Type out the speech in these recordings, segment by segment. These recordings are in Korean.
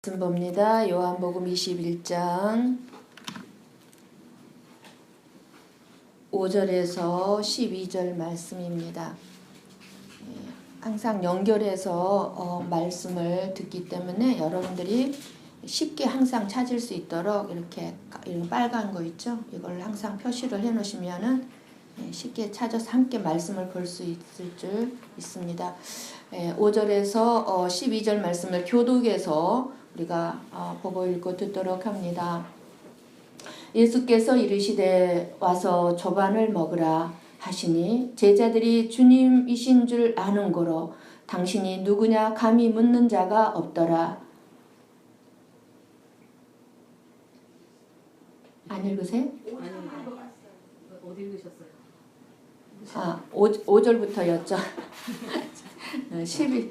말씀 봅니다. 요한복음 21장 5절에서 12절 말씀입니다. 항상 연결해서 말씀을 듣기 때문에 여러분들이 쉽게 항상 찾을 수 있도록 이렇게 이런 빨간 거 있죠? 이걸 항상 표시를 해 놓으시면은 쉽게 찾아서 함께 말씀을 볼 수 있을 줄 있습니다. 5절에서 12절 말씀을 교독에서 우리가 보고 읽고 듣도록 합니다. 예수께서 이르시되 와서 조반을 먹으라 하시니 제자들이 주님이신 줄 아는 고로 당신이 누구냐 감히 묻는 자가 없더라. 안 읽으세요? 어디 읽으셨어요? 5절부터였죠. 12,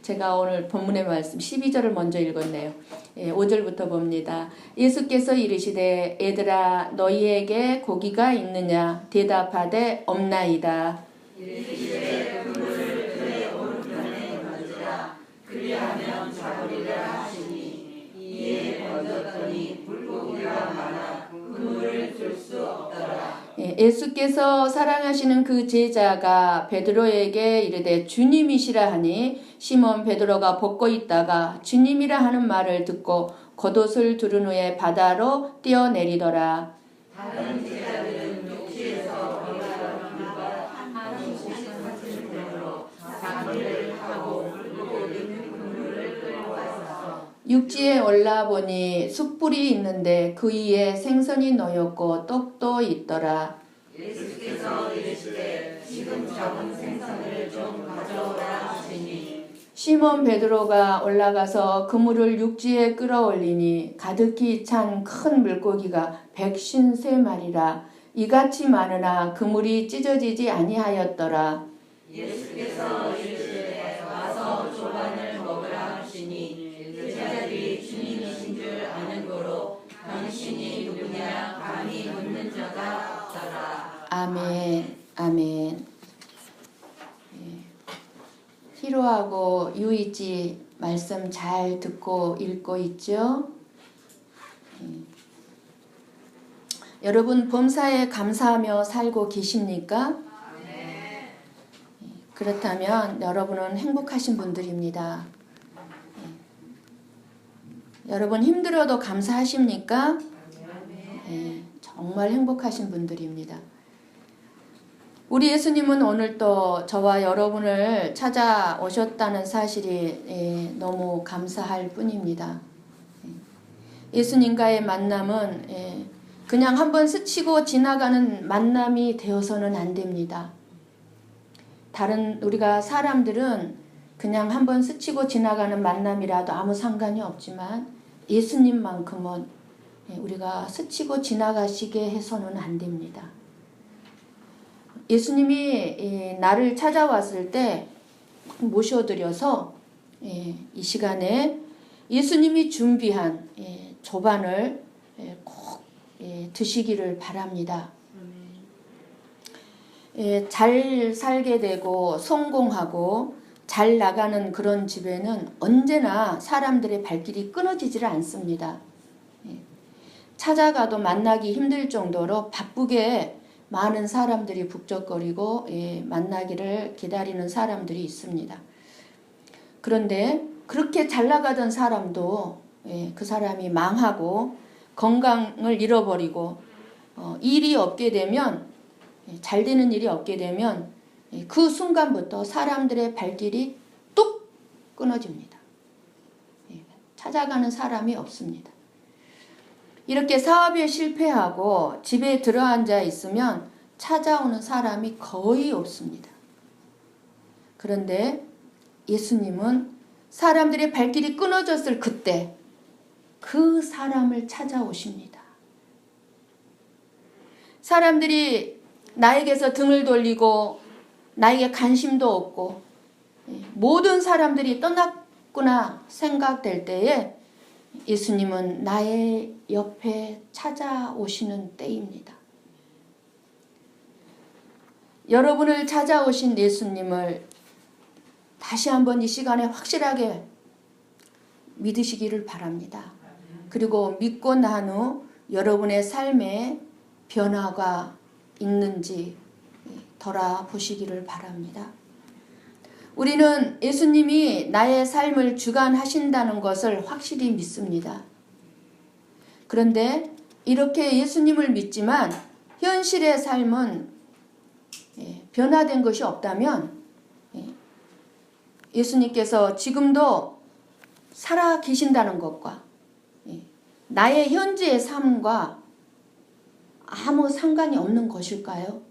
제가 오늘 본문의 말씀 12절을 먼저 읽었네요. 5절부터 봅니다. 예수께서 이르시되 얘들아 너희에게 고기가 있느냐 대답하되 없나이다. 이르시되 그물을 그의 오른편에 던지라 그리하면 잡으리라 하시니 이에 던졌더니 물고기가 많아 그물을 들 수 없더라. 예수께서 사랑하시는 그 제자가 베드로에게 이르되 주님이시라 하니 시몬 베드로가 벗고 있다가 주님이라 하는 말을 듣고 겉옷을 두른 후에 바다로 뛰어내리더라. 다른 제자들은 육지에서 올라가다가 한 50cm으로 장비를 하고 물고기 그물을 끌고 왔어. 육지에 올라보니 숯불이 있는데 그 위에 생선이 놓였고 떡도 있더라. 예수께서 이르시되 지금 잡은 생선을 좀 가져오라 하시니 시몬 베드로가 올라가서 그물을 육지에 끌어올리니 가득히 찬 큰 물고기가 153마리라 이같이 많으나 그물이 찢어지지 아니하였더라. 예수께서 이르시되 와서 조반을 먹으라 하시니 제자들이 주님이신 줄 아는 고로 당신이 누구냐 감히 묻는 자가 없더라. 아멘. 아멘. 희로하고 유이지 말씀 잘 듣고 읽고 있죠? 여러분 범사에 감사하며 살고 계십니까? 그렇다면 여러분은 행복하신 분들입니다. 여러분 힘들어도 감사하십니까? 정말 행복하신 분들입니다. 우리 예수님은 오늘 또 저와 여러분을 찾아오셨다는 사실이 너무 감사할 뿐입니다. 예수님과의 만남은 그냥 한번 스치고 지나가는 만남이 되어서는 안 됩니다. 다른 우리가 사람들은 그냥 한번 스치고 지나가는 만남이라도 아무 상관이 없지만 예수님만큼은 우리가 스치고 지나가시게 해서는 안 됩니다. 예수님이 나를 찾아왔을 때 모셔드려서 이 시간에 예수님이 준비한 조반을 꼭 드시기를 바랍니다. 잘 살게 되고 성공하고 잘 나가는 그런 집에는 언제나 사람들의 발길이 끊어지질 않습니다. 찾아가도 만나기 힘들 정도로 바쁘게 많은 사람들이 북적거리고 만나기를 기다리는 사람들이 있습니다. 그런데 그렇게 잘 나가던 사람도 그 사람이 망하고 건강을 잃어버리고 일이 없게 되면 잘 되는 일이 없게 되면 그 순간부터 사람들의 발길이 뚝 끊어집니다. 찾아가는 사람이 없습니다. 이렇게 사업에 실패하고 집에 들어앉아 있으면 찾아오는 사람이 거의 없습니다. 그런데 예수님은 사람들의 발길이 끊어졌을 그때 그 사람을 찾아오십니다. 사람들이 나에게서 등을 돌리고 나에게 관심도 없고 모든 사람들이 떠났구나 생각될 때에 예수님은 나의 옆에 찾아오시는 때입니다. 여러분을 찾아오신 예수님을 다시 한번 이 시간에 확실하게 믿으시기를 바랍니다. 그리고 믿고 난 후 여러분의 삶에 변화가 있는지 돌아보시기를 바랍니다. 우리는 예수님이 나의 삶을 주관하신다는 것을 확실히 믿습니다. 그런데 이렇게 예수님을 믿지만 현실의 삶은 변화된 것이 없다면 예수님께서 지금도 살아 계신다는 것과 나의 현재의 삶과 아무 상관이 없는 것일까요?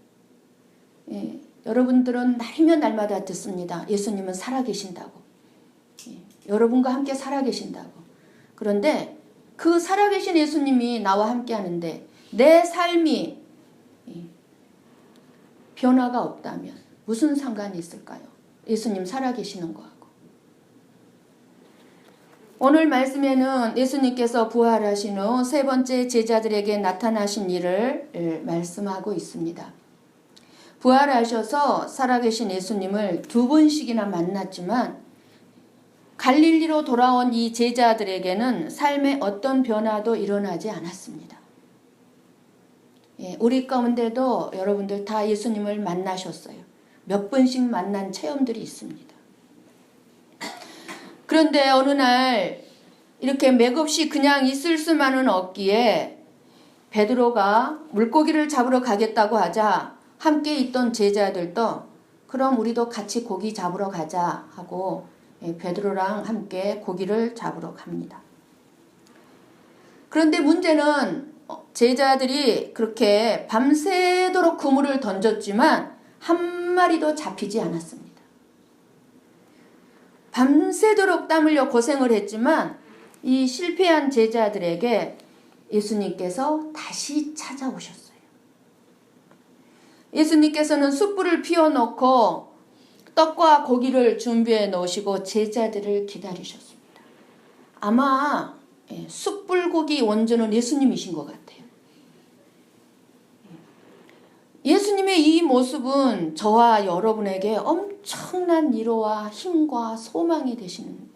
여러분들은 날이면 날마다 듣습니다. 예수님은 살아계신다고. 여러분과 함께 살아계신다고. 그런데 그 살아계신 예수님이 나와 함께 하는데 내 삶이 변화가 없다면 무슨 상관이 있을까요? 예수님 살아계시는 거하고. 오늘 말씀에는 예수님께서 부활하신 후 세 번째 제자들에게 나타나신 일을 말씀하고 있습니다. 부활하셔서 살아계신 예수님을 2번씩이나 만났지만 갈릴리로 돌아온 이 제자들에게는 삶에 어떤 변화도 일어나지 않았습니다. 우리 가운데도 여러분들 다 예수님을 만나셨어요. 몇 번씩 만난 체험들이 있습니다. 그런데 어느 날 이렇게 맥없이 그냥 있을 수만은 없기에 베드로가 물고기를 잡으러 가겠다고 하자 함께 있던 제자들도 그럼 우리도 같이 고기 잡으러 가자 하고 베드로랑 함께 고기를 잡으러 갑니다. 그런데 문제는 제자들이 그렇게 밤새도록 그물을 던졌지만 한 마리도 잡히지 않았습니다. 밤새도록 땀 흘려 고생을 했지만 이 실패한 제자들에게 예수님께서 다시 찾아오셨어요. 예수님께서는 숯불을 피워놓고 떡과 고기를 준비해 놓으시고 제자들을 기다리셨습니다. 아마 숯불고기 원조는 예수님이신 것 같아요. 예수님의 이 모습은 저와 여러분에게 엄청난 위로와 힘과 소망이 되시는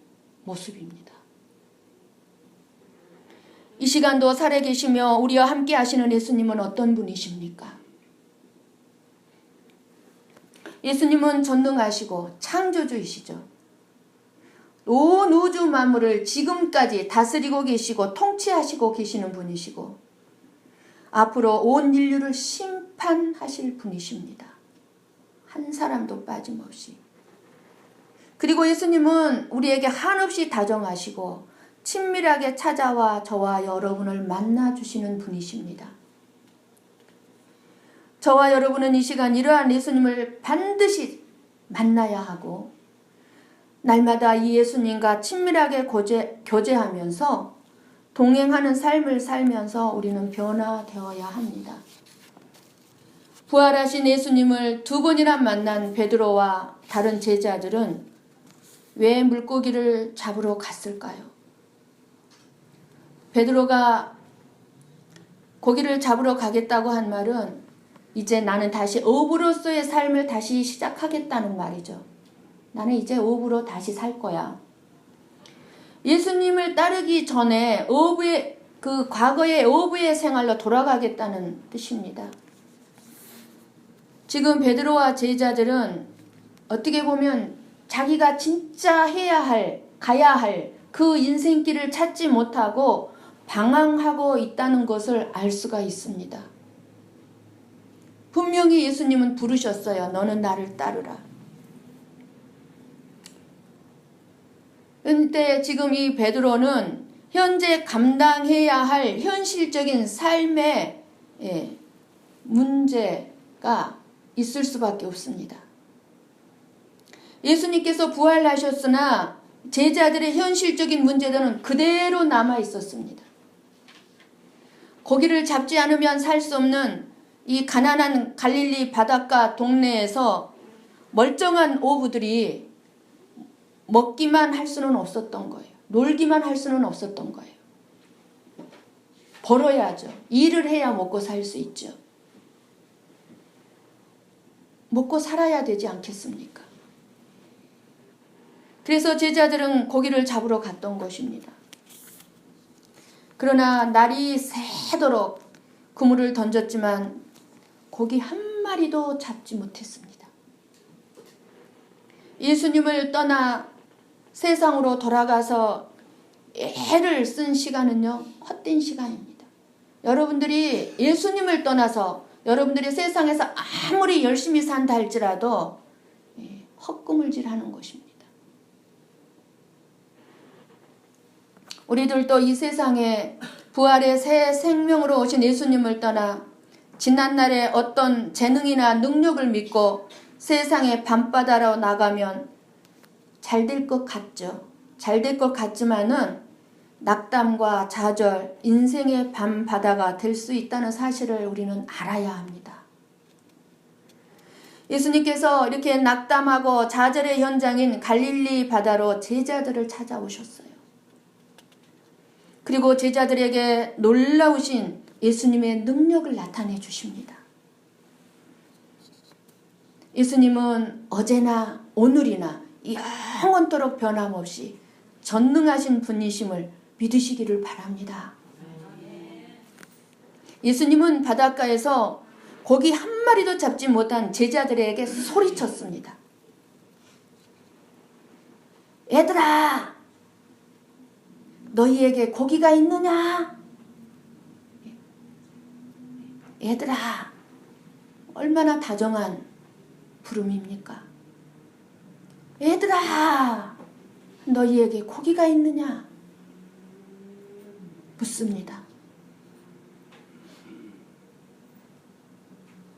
모습입니다. 이 시간도 살아계시며 우리와 함께 하시는 예수님은 어떤 분이십니까? 예수님은 전능하시고 창조주이시죠. 온 우주 만물을 지금까지 다스리고 계시고 통치하시고 계시는 분이시고 앞으로 온 인류를 심판하실 분이십니다. 한 사람도 빠짐없이. 그리고 예수님은 우리에게 한없이 다정하시고 친밀하게 찾아와 저와 여러분을 만나주시는 분이십니다. 저와 여러분은 이 시간 이러한 예수님을 반드시 만나야 하고 날마다 이 예수님과 친밀하게 교제하면서 동행하는 삶을 살면서 우리는 변화되어야 합니다. 부활하신 예수님을 2번이나 만난 베드로와 다른 제자들은 왜 물고기를 잡으러 갔을까요? 베드로가 고기를 잡으러 가겠다고 한 말은 이제 나는 다시 어부로서의 삶을 다시 시작하겠다는 말이죠. 나는 이제 어부로 다시 살 거야. 예수님을 따르기 전에 과거의 어부의 생활로 돌아가겠다는 뜻입니다. 지금 베드로와 제자들은 어떻게 보면 자기가 진짜 가야 할 그 인생길을 찾지 못하고 방황하고 있다는 것을 알 수가 있습니다. 분명히 예수님은 부르셨어요. 너는 나를 따르라. 그런데 지금 이 베드로는 현재 감당해야 할 현실적인 삶의 문제가 있을 수밖에 없습니다. 예수님께서 부활하셨으나 제자들의 현실적인 문제들은 그대로 남아 있었습니다. 고기를 잡지 않으면 살 수 없는 이 가난한 갈릴리 바닷가 동네에서 멀쩡한 어부들이 먹기만 할 수는 없었던 거예요. 놀기만 할 수는 없었던 거예요. 벌어야죠. 일을 해야 먹고 살 수 있죠. 먹고 살아야 되지 않겠습니까? 그래서 제자들은 고기를 잡으러 갔던 것입니다. 그러나 날이 새도록 그물을 던졌지만 고기 한 마리도 잡지 못했습니다. 예수님을 떠나 세상으로 돌아가서 애를 쓴 시간은요, 헛된 시간입니다. 여러분들이 예수님을 떠나서 여러분들이 세상에서 아무리 열심히 산다 할지라도 헛구물질하는 것입니다. 우리들도 이 세상에 부활의 새 생명으로 오신 예수님을 떠나 지난날의 어떤 재능이나 능력을 믿고 세상의 밤바다로 나가면 잘 될 것 같죠. 잘 될 것 같지만은 낙담과 좌절, 인생의 밤바다가 될 수 있다는 사실을 우리는 알아야 합니다. 예수님께서 이렇게 낙담하고 좌절의 현장인 갈릴리 바다로 제자들을 찾아오셨어요. 그리고 제자들에게 놀라우신 예수님의 능력을 나타내 주십니다. 예수님은 어제나 오늘이나 영원토록 변함없이 전능하신 분이심을 믿으시기를 바랍니다. 예수님은 바닷가에서 고기 한 마리도 잡지 못한 제자들에게 소리쳤습니다. 얘들아, 너희에게 고기가 있느냐? 얘들아, 얼마나 다정한 부름입니까? 얘들아, 너희에게 고기가 있느냐? 묻습니다.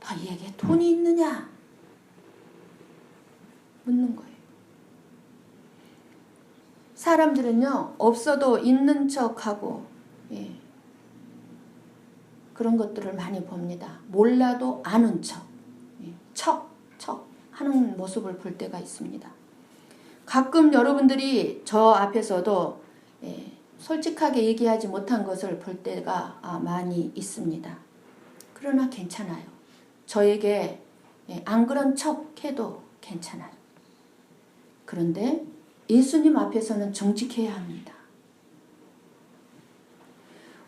너희에게 돈이 있느냐? 묻는 거예요. 사람들은요, 없어도 있는 척하고 그런 것들을 많이 봅니다. 몰라도 아는 척, 척 하는 모습을 볼 때가 있습니다. 가끔 여러분들이 저 앞에서도 솔직하게 얘기하지 못한 것을 볼 때가 많이 있습니다. 그러나 괜찮아요. 저에게 안 그런 척 해도 괜찮아요. 그런데 예수님 앞에서는 정직해야 합니다.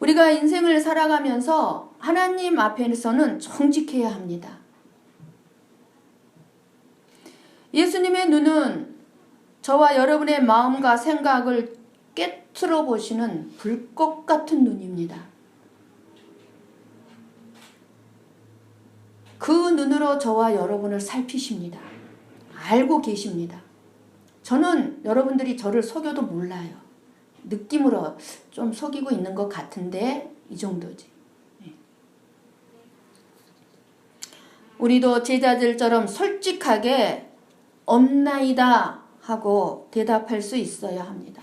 우리가 인생을 살아가면서 하나님 앞에서는 정직해야 합니다. 예수님의 눈은 저와 여러분의 마음과 생각을 꿰뚫어 보시는 불꽃 같은 눈입니다. 그 눈으로 저와 여러분을 살피십니다. 알고 계십니다. 저는 여러분들이 저를 속여도 몰라요. 느낌으로 좀 속이고 있는 것 같은데 이 정도지. 우리도 제자들처럼 솔직하게 없나이다 하고 대답할 수 있어야 합니다.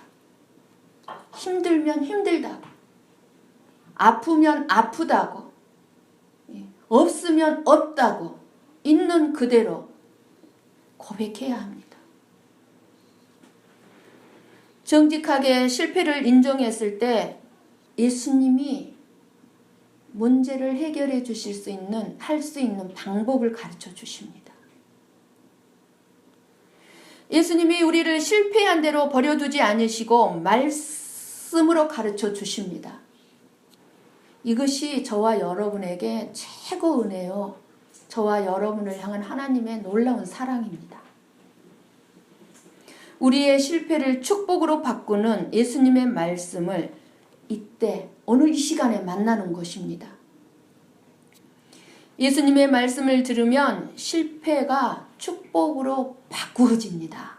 힘들면 힘들다고, 아프면 아프다고, 없으면 없다고 있는 그대로 고백해야 합니다. 정직하게 실패를 인정했을 때 예수님이 문제를 해결해 주실 수 있는, 할 수 있는 방법을 가르쳐 주십니다. 예수님이 우리를 실패한 대로 버려두지 않으시고 말씀으로 가르쳐 주십니다. 이것이 저와 여러분에게 최고 은혜요. 저와 여러분을 향한 하나님의 놀라운 사랑입니다. 우리의 실패를 축복으로 바꾸는 예수님의 말씀을 이때 오늘 이 시간에 만나는 것입니다. 예수님의 말씀을 들으면 실패가 축복으로 바꾸어집니다.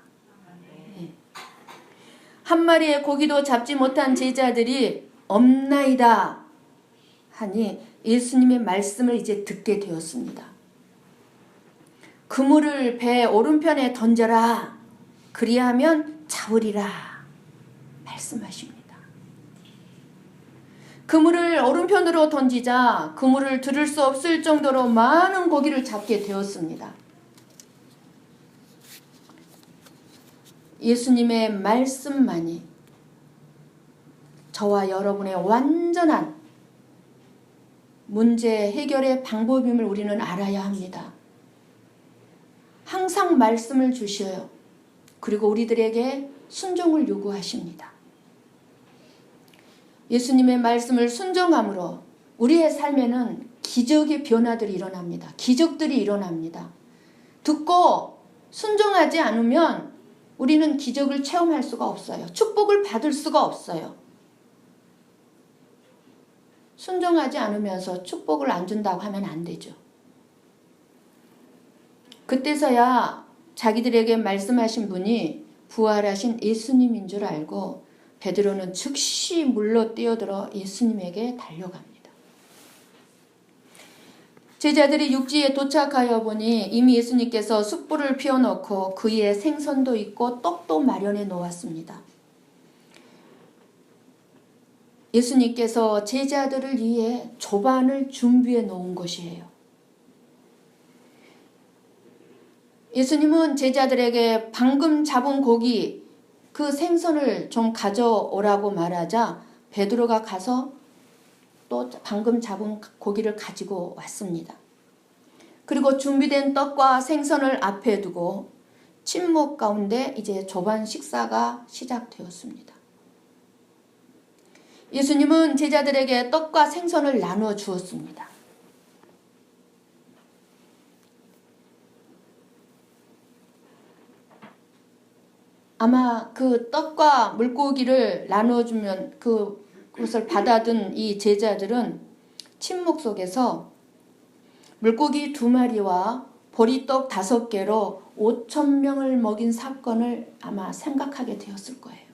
한 마리의 고기도 잡지 못한 제자들이 없나이다 하니 예수님의 말씀을 이제 듣게 되었습니다. 그물을 배 오른편에 던져라. 그리하면 잡으리라 말씀하십니다. 그물을 오른편으로 던지자 그물을 들을 수 없을 정도로 많은 고기를 잡게 되었습니다. 예수님의 말씀만이 저와 여러분의 완전한 문제 해결의 방법임을 우리는 알아야 합니다. 항상 말씀을 주셔요. 그리고 우리들에게 순종을 요구하십니다. 예수님의 말씀을 순종함으로 우리의 삶에는 기적의 변화들이 일어납니다. 기적들이 일어납니다. 듣고 순종하지 않으면 우리는 기적을 체험할 수가 없어요. 축복을 받을 수가 없어요. 순종하지 않으면서 축복을 안 준다고 하면 안 되죠. 그때서야 자기들에게 말씀하신 분이 부활하신 예수님인 줄 알고 베드로는 즉시 물로 뛰어들어 예수님에게 달려갑니다. 제자들이 육지에 도착하여 보니 이미 예수님께서 숯불을 피워놓고 그 위에 생선도 있고 떡도 마련해 놓았습니다. 예수님께서 제자들을 위해 조반을 준비해 놓은 것이에요. 예수님은 제자들에게 방금 잡은 고기, 그 생선을 좀 가져오라고 말하자 베드로가 가서 또 방금 잡은 고기를 가지고 왔습니다. 그리고 준비된 떡과 생선을 앞에 두고 침묵 가운데 이제 조반 식사가 시작되었습니다. 예수님은 제자들에게 떡과 생선을 나누어 주었습니다. 아마 그 떡과 물고기를 나누어주면 그것을 받아든 이 제자들은 침묵 속에서 물고기 2마리와 보리떡 5개로 5,000명을 먹인 사건을 아마 생각하게 되었을 거예요.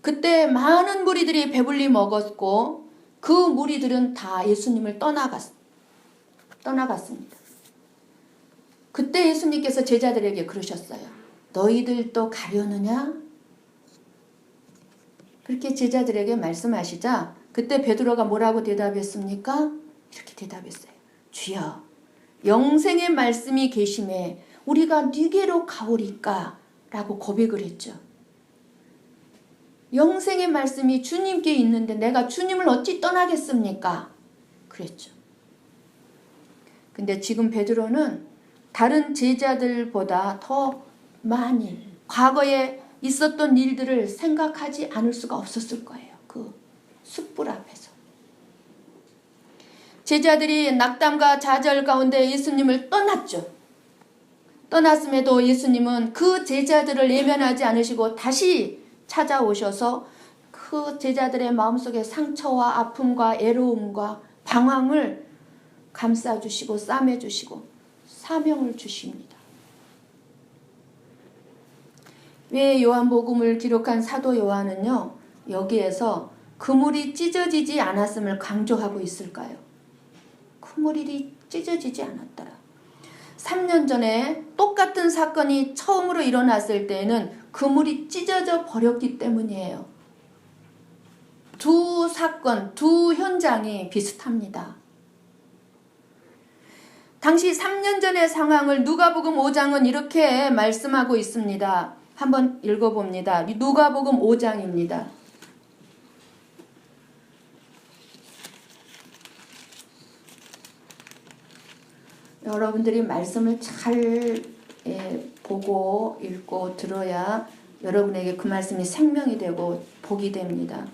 그때 많은 무리들이 배불리 먹었고 그 무리들은 다 예수님을 떠나갔습니다. 그때 예수님께서 제자들에게 그러셨어요. 너희들도 가려느냐? 그렇게 제자들에게 말씀하시자 그때 베드로가 뭐라고 대답했습니까? 이렇게 대답했어요. 주여, 영생의 말씀이 계심에 우리가 네게로 가오리까? 라고 고백을 했죠. 영생의 말씀이 주님께 있는데 내가 주님을 어찌 떠나겠습니까? 그랬죠. 근데 지금 베드로는 다른 제자들보다 더 많이 과거에 있었던 일들을 생각하지 않을 수가 없었을 거예요. 그 숯불 앞에서. 제자들이 낙담과 좌절 가운데 예수님을 떠났죠. 떠났음에도 예수님은 그 제자들을 외면하지 않으시고 다시 찾아오셔서 그 제자들의 마음속에 상처와 아픔과 애로움과 방황을 감싸주시고 싸매주시고 사명을 주십니다. 왜 요한복음을 기록한 사도 요한은요, 여기에서 그물이 찢어지지 않았음을 강조하고 있을까요? 그물이 찢어지지 않았더라. 3년 전에 똑같은 사건이 처음으로 일어났을 때에는 그물이 찢어져 버렸기 때문이에요. 두 사건, 두 현장이 비슷합니다. 당시 3년 전의 상황을 누가복음 5장은 이렇게 말씀하고 있습니다. 한번 읽어봅니다. 누가복음 5장입니다. 여러분들이 말씀을 잘 보고 읽고 들어야 여러분에게 그 말씀이 생명이 되고 복이 됩니다.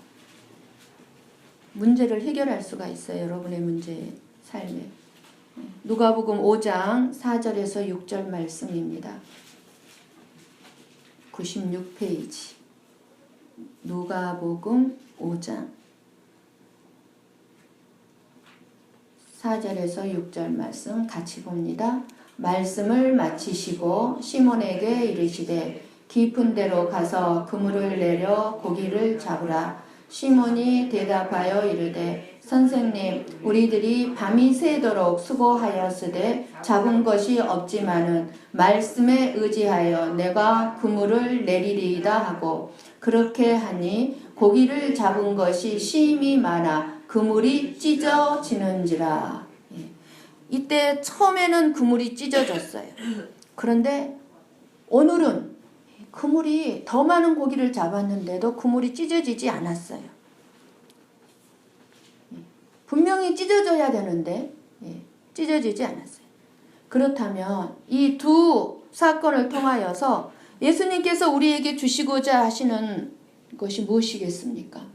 문제를 해결할 수가 있어요. 여러분의 문제, 삶에. 누가복음 5장 4절에서 6절 말씀입니다. 96페이지. 누가복음 5장 4절에서 6절 말씀 같이 봅니다. 말씀을 마치시고 시몬에게 이르시되 깊은 데로 가서 그물을 내려 고기를 잡으라. 시몬이 대답하여 이르되 선생님, 우리들이 밤이 새도록 수고하였으되 잡은 것이 없지만은 말씀에 의지하여 내가 그물을 내리리이다 하고 그렇게 하니 고기를 잡은 것이 심히 많아 그물이 찢어지는지라. 이때 처음에는 그물이 찢어졌어요. 그런데 오늘은 그물이 더 많은 고기를 잡았는데도 그물이 찢어지지 않았어요. 분명히 찢어져야 되는데 찢어지지 않았어요. 그렇다면 이 두 사건을 통하여서 예수님께서 우리에게 주시고자 하시는 것이 무엇이겠습니까?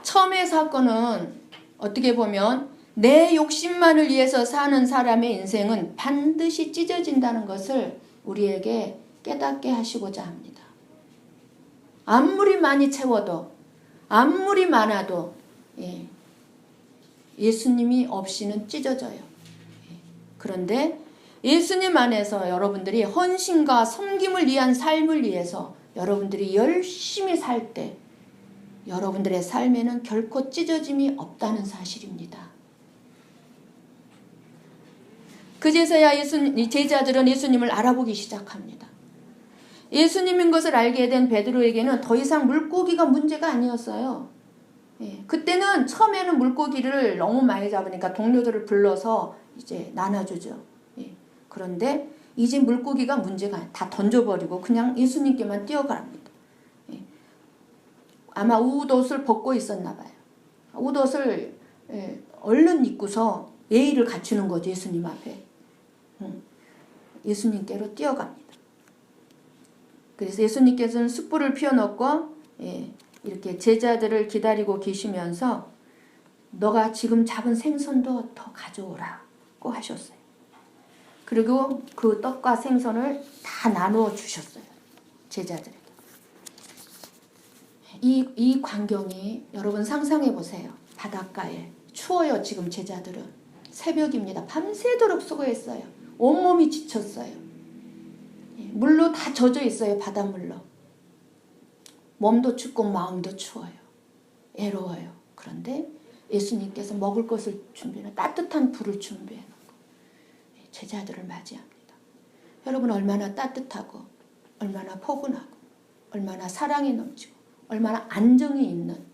처음의 사건은 어떻게 보면 내 욕심만을 위해서 사는 사람의 인생은 반드시 찢어진다는 것을 우리에게 깨닫게 하시고자 합니다. 아무리 많이 채워도 아무리 많아도 예수님이 없이는 찢어져요. 그런데 예수님 안에서 여러분들이 헌신과 섬김을 위한 삶을 위해서 여러분들이 열심히 살 때 여러분들의 삶에는 결코 찢어짐이 없다는 사실입니다. 그제서야 제자들은 예수님을 알아보기 시작합니다. 예수님인 것을 알게 된 베드로에게는 더 이상 물고기가 문제가 아니었어요. 그때는 처음에는 물고기를 너무 많이 잡으니까 동료들을 불러서 이제 나눠주죠. 그런데 이제 물고기가 문제가 아니에요. 다 던져버리고 그냥 예수님께만 뛰어갑니다. 아마 웃옷을 벗고 있었나 봐요. 웃옷을 얼른 입고서 예의를 갖추는 거죠. 예수님 앞에. 예수님께로 뛰어갑니다. 그래서 예수님께서는 숯불을 피워놓고 이렇게 제자들을 기다리고 계시면서 너가 지금 잡은 생선도 더 가져오라고 하셨어요. 그리고 그 떡과 생선을 다 나누어 주셨어요. 제자들에게. 이 광경이 여러분 상상해 보세요. 바닷가에 추워요. 지금 제자들은 새벽입니다. 밤새도록 수고했어요. 온몸이 지쳤어요. 물로 다 젖어 있어요. 바닷물로. 몸도 춥고 마음도 추워요. 애로워요. 그런데 예수님께서 먹을 것을 준비해 따뜻한 불을 준비해 놓고 제자들을 맞이합니다. 여러분 얼마나 따뜻하고 얼마나 포근하고 얼마나 사랑이 넘치고 얼마나 안정이 있는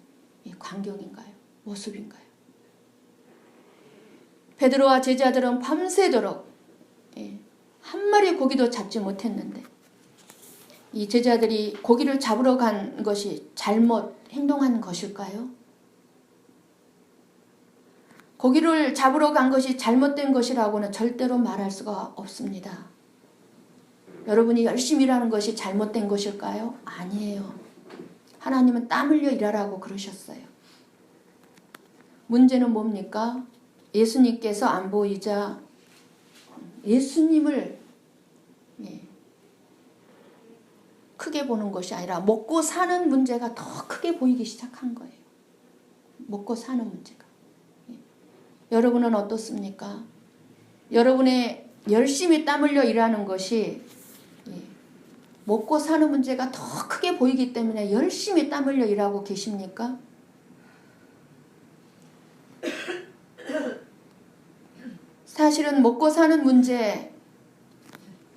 광경인가요? 모습인가요? 베드로와 제자들은 밤새도록 한 마리 고기도 잡지 못했는데 이 제자들이 고기를 잡으러 간 것이 잘못 행동한 것일까요? 고기를 잡으러 간 것이 잘못된 것이라고는 절대로 말할 수가 없습니다. 여러분이 열심히 일하는 것이 잘못된 것일까요? 아니에요. 하나님은 땀 흘려 일하라고 그러셨어요. 문제는 뭡니까? 예수님께서 안 보이자 예수님을 크게 보는 것이 아니라 먹고 사는 문제가 더 크게 보이기 시작한 거예요. 먹고 사는 문제가. 여러분은 어떻습니까? 여러분의 열심히 땀 흘려 일하는 것이 먹고 사는 문제가 더 크게 보이기 때문에 열심히 땀 흘려 일하고 계십니까? 사실은 먹고 사는 문제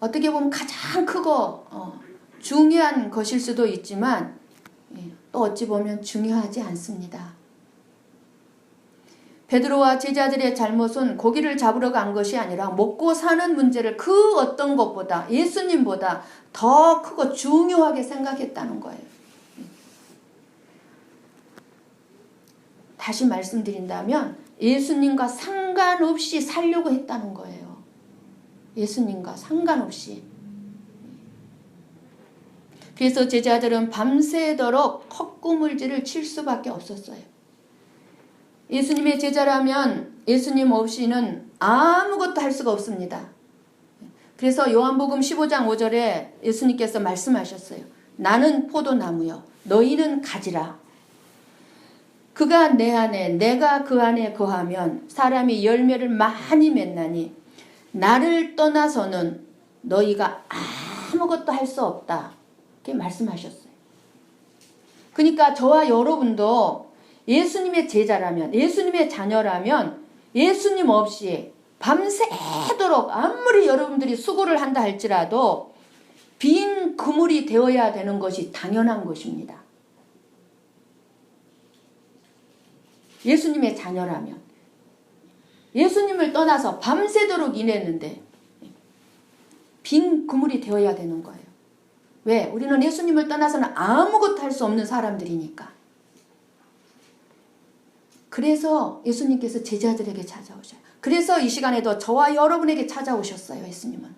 어떻게 보면 가장 크고 중요한 것일 수도 있지만 또 어찌 보면 중요하지 않습니다. 베드로와 제자들의 잘못은 고기를 잡으러 간 것이 아니라 먹고 사는 문제를 그 어떤 것보다 예수님보다 더 크고 중요하게 생각했다는 거예요. 다시 말씀드린다면 예수님과 상관없이 살려고 했다는 거예요. 예수님과 상관없이. 그래서 제자들은 밤새도록 헛구물질을 칠 수밖에 없었어요. 예수님의 제자라면 예수님 없이는 아무것도 할 수가 없습니다. 그래서 요한복음 15장 5절에 예수님께서 말씀하셨어요. 나는 포도나무요 너희는 가지라. 그가 내 안에 내가 그 안에 거하면 사람이 열매를 많이 맺나니 나를 떠나서는 너희가 아무것도 할 수 없다. 이렇게 말씀하셨어요. 그러니까 저와 여러분도 예수님의 제자라면 예수님의 자녀라면 예수님 없이 밤새도록 아무리 여러분들이 수고를 한다 할지라도 빈 그물이 되어야 되는 것이 당연한 것입니다. 예수님의 자녀라면 예수님을 떠나서 밤새도록 일했는데 빈 그물이 되어야 되는 거예요. 왜? 우리는 예수님을 떠나서는 아무것도 할 수 없는 사람들이니까. 그래서 예수님께서 제자들에게 찾아오셔요. 그래서 이 시간에도 저와 여러분에게 찾아오셨어요. 예수님은.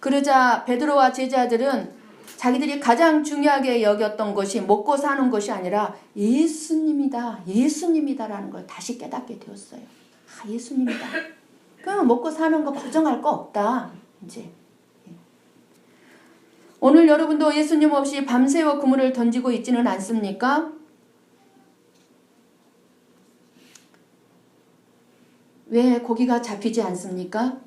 그러자 베드로와 제자들은 자기들이 가장 중요하게 여겼던 것이 먹고 사는 것이 아니라 예수님이다, 예수님이다라는 걸 다시 깨닫게 되었어요. 아, 예수님이다. 그러면 먹고 사는 거 걱정할 거 없다. 이제 오늘 여러분도 예수님 없이 밤새워 그물을 던지고 있지는 않습니까? 왜 고기가 잡히지 않습니까?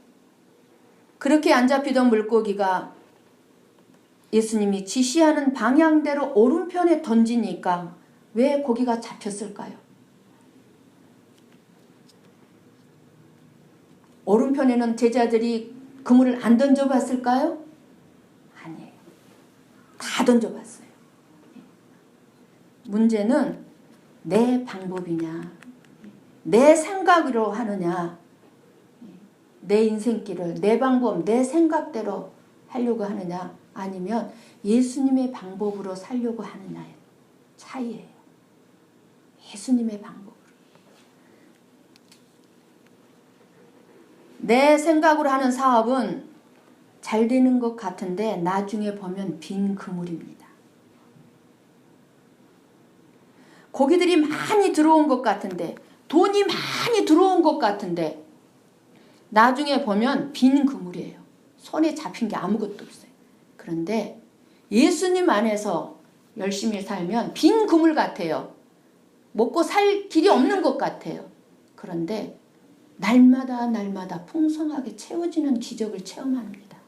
그렇게 안 잡히던 물고기가 예수님이 지시하는 방향대로 오른편에 던지니까 왜 고기가 잡혔을까요? 오른편에는 제자들이 그물을 안 던져봤을까요? 아니에요. 다 던져봤어요. 문제는 내 방법이냐, 내 생각으로 하느냐, 내 인생길을 내 방법, 내 생각대로 하려고 하느냐, 아니면 예수님의 방법으로 살려고 하느냐의 차이예요. 예수님의 방법으로. 내 생각으로 하는 사업은 잘 되는 것 같은데 나중에 보면 빈 그물입니다. 고기들이 많이 들어온 것 같은데, 돈이 많이 들어온 것 같은데 나중에 보면 빈 그물이에요. 손에 잡힌 게 아무것도 없어요. 그런데 예수님 안에서 열심히 살면 빈 그물 같아요. 먹고 살 길이 없는 것 같아요. 그런데 날마다 날마다 풍성하게 채워지는 기적을 체험합니다.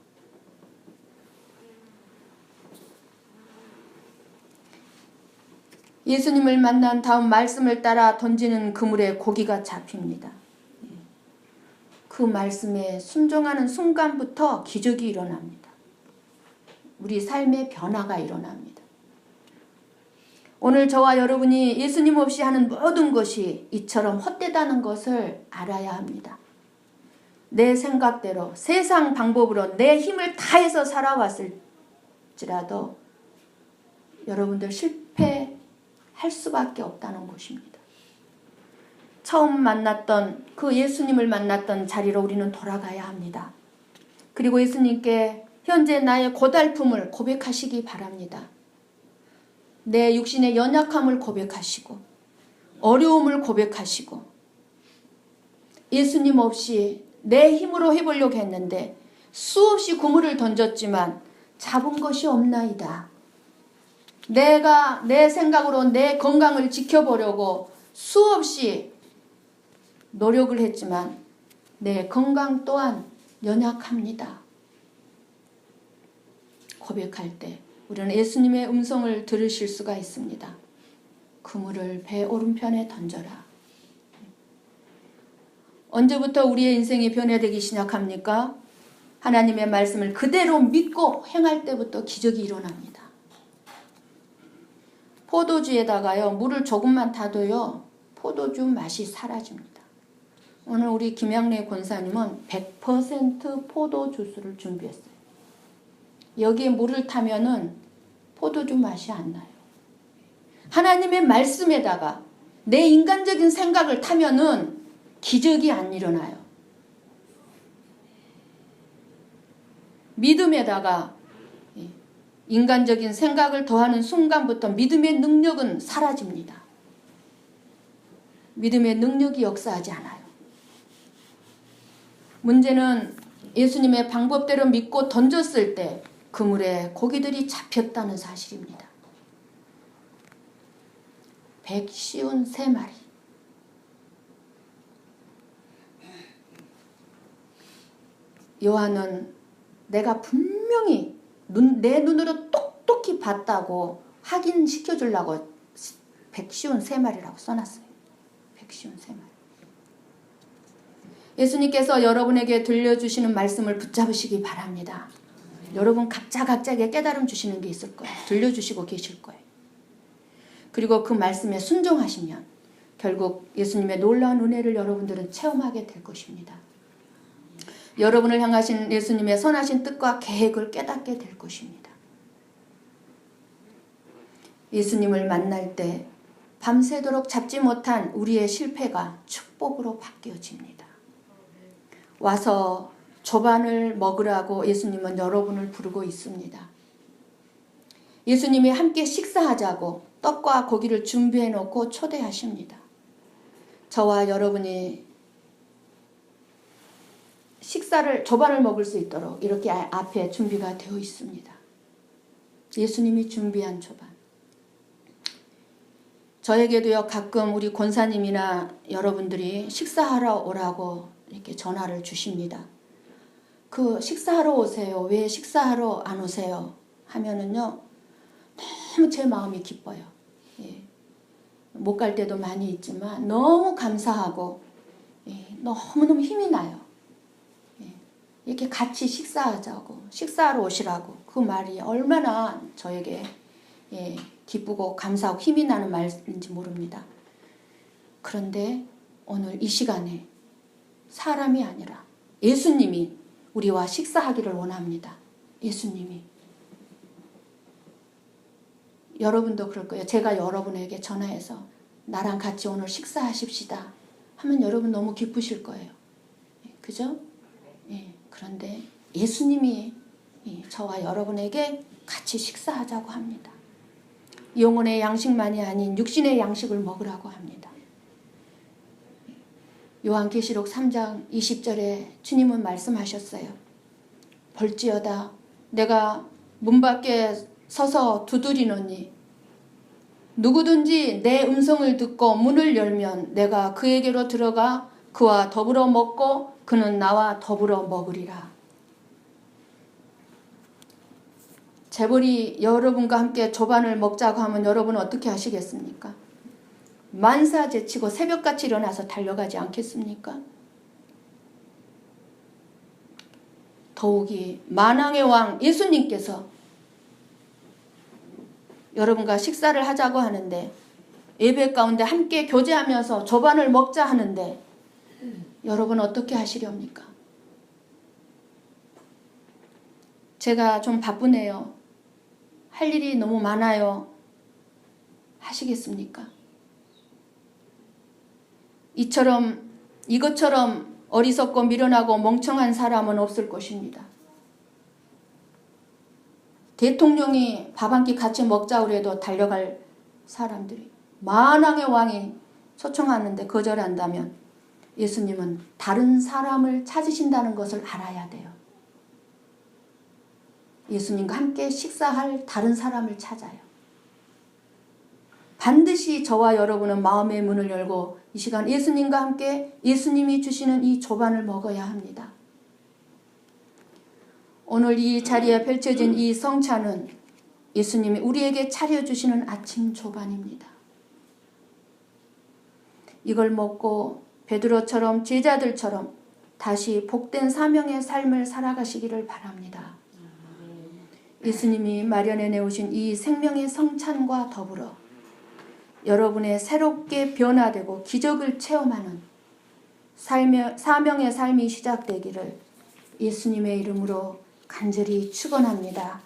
예수님을 만난 다음 말씀을 따라 던지는 그물에 고기가 잡힙니다. 그 말씀에 순종하는 순간부터 기적이 일어납니다. 우리 삶의 변화가 일어납니다. 오늘 저와 여러분이 예수님 없이 하는 모든 것이 이처럼 헛되다는 것을 알아야 합니다. 내 생각대로 세상 방법으로 내 힘을 다해서 살아왔을지라도 여러분들 실패할 수밖에 없다는 것입니다. 처음 만났던 그 예수님을 만났던 자리로 우리는 돌아가야 합니다. 그리고 예수님께 현재 나의 고달픔을 고백하시기 바랍니다. 내 육신의 연약함을 고백하시고 어려움을 고백하시고 예수님 없이 내 힘으로 해보려고 했는데 수없이 그물을 던졌지만 잡은 것이 없나이다. 내가 내 생각으로 내 건강을 지켜보려고 수없이 노력을 했지만 내 건강 또한 연약합니다. 고백할 때 우리는 예수님의 음성을 들으실 수가 있습니다. 그물을 배 오른편에 던져라. 언제부터 우리의 인생이 변화되기 시작합니까? 하나님의 말씀을 그대로 믿고 행할 때부터 기적이 일어납니다. 포도주에다가요, 물을 조금만 타도요, 포도주 맛이 사라집니다. 오늘 우리 김양래 권사님은 100% 포도 주스를 준비했어요. 여기에 물을 타면은 포도주 맛이 안 나요. 하나님의 말씀에다가 내 인간적인 생각을 타면은 기적이 안 일어나요. 믿음에다가 인간적인 생각을 더하는 순간부터 믿음의 능력은 사라집니다. 믿음의 능력이 역사하지 않아요. 문제는 예수님의 방법대로 믿고 던졌을 때 그물에 고기들이 잡혔다는 사실입니다. 153마리. 요한은 내가 분명히 내 눈으로 똑똑히 봤다고 확인시켜주려고 153마리라고 써놨어요. 153마리. 예수님께서 여러분에게 들려주시는 말씀을 붙잡으시기 바랍니다. 여러분 각자에게 깨달음 주시는 게 있을 거예요. 들려주시고 계실 거예요. 그리고 그 말씀에 순종하시면 결국 예수님의 놀라운 은혜를 여러분들은 체험하게 될 것입니다. 여러분을 향하신 예수님의 선하신 뜻과 계획을 깨닫게 될 것입니다. 예수님을 만날 때 밤새도록 잡지 못한 우리의 실패가 축복으로 바뀌어집니다. 와서 조반을 먹으라고 예수님은 여러분을 부르고 있습니다. 예수님이 함께 식사하자고 떡과 고기를 준비해 놓고 초대하십니다. 저와 여러분이 조반을 먹을 수 있도록 이렇게 앞에 준비가 되어 있습니다. 예수님이 준비한 조반. 저에게도요, 가끔 우리 권사님이나 여러분들이 식사하러 오라고 이렇게 전화를 주십니다. 그 식사하러 오세요. 왜 식사하러 안 오세요? 하면은요, 너무 제 마음이 기뻐요. 예. 못 갈 때도 많이 있지만 너무 감사하고, 예. 너무너무 힘이 나요. 예. 이렇게 같이 식사하자고, 식사하러 오시라고 그 말이 얼마나 저에게 예. 기쁘고 감사하고 힘이 나는 말인지 모릅니다. 그런데 오늘 이 시간에 사람이 아니라 예수님이 우리와 식사하기를 원합니다. 예수님이. 여러분도 그럴 거예요. 제가 여러분에게 전화해서 나랑 같이 오늘 식사하십시다 하면 여러분 너무 기쁘실 거예요. 그죠? 예, 그런데 예수님이 저와 여러분에게 같이 식사하자고 합니다. 영혼의 양식만이 아닌 육신의 양식을 먹으라고 합니다. 요한계시록 3장 20절에 주님은 말씀하셨어요. 볼지어다 내가 문 밖에 서서 두드리노니 누구든지 내 음성을 듣고 문을 열면 내가 그에게로 들어가 그와 더불어 먹고 그는 나와 더불어 먹으리라. 재벌이 여러분과 함께 조반을 먹자고 하면 여러분은 어떻게 하시겠습니까? 만사 제치고 새벽같이 일어나서 달려가지 않겠습니까? 더욱이 만왕의 왕 예수님께서 여러분과 식사를 하자고 하는데 예배 가운데 함께 교제하면서 조반을 먹자 하는데 여러분 어떻게 하시렵니까? 제가 좀 바쁘네요. 할 일이 너무 많아요. 하시겠습니까? 이것처럼 어리석고 미련하고 멍청한 사람은 없을 것입니다. 대통령이 밥 한 끼 같이 먹자고 해도 달려갈 사람들이 만왕의 왕이 초청하는데 거절한다면 예수님은 다른 사람을 찾으신다는 것을 알아야 돼요. 예수님과 함께 식사할 다른 사람을 찾아요. 반드시 저와 여러분은 마음의 문을 열고 이 시간 예수님과 함께 예수님이 주시는 이 조반을 먹어야 합니다. 오늘 이 자리에 펼쳐진 이 성찬은 예수님이 우리에게 차려주시는 아침 조반입니다. 이걸 먹고 베드로처럼 제자들처럼 다시 복된 사명의 삶을 살아가시기를 바랍니다. 예수님이 마련해 내오신 이 생명의 성찬과 더불어 여러분의 새롭게 변화되고 기적을 체험하는 사명의 삶이 시작되기를 예수님의 이름으로 간절히 축원합니다.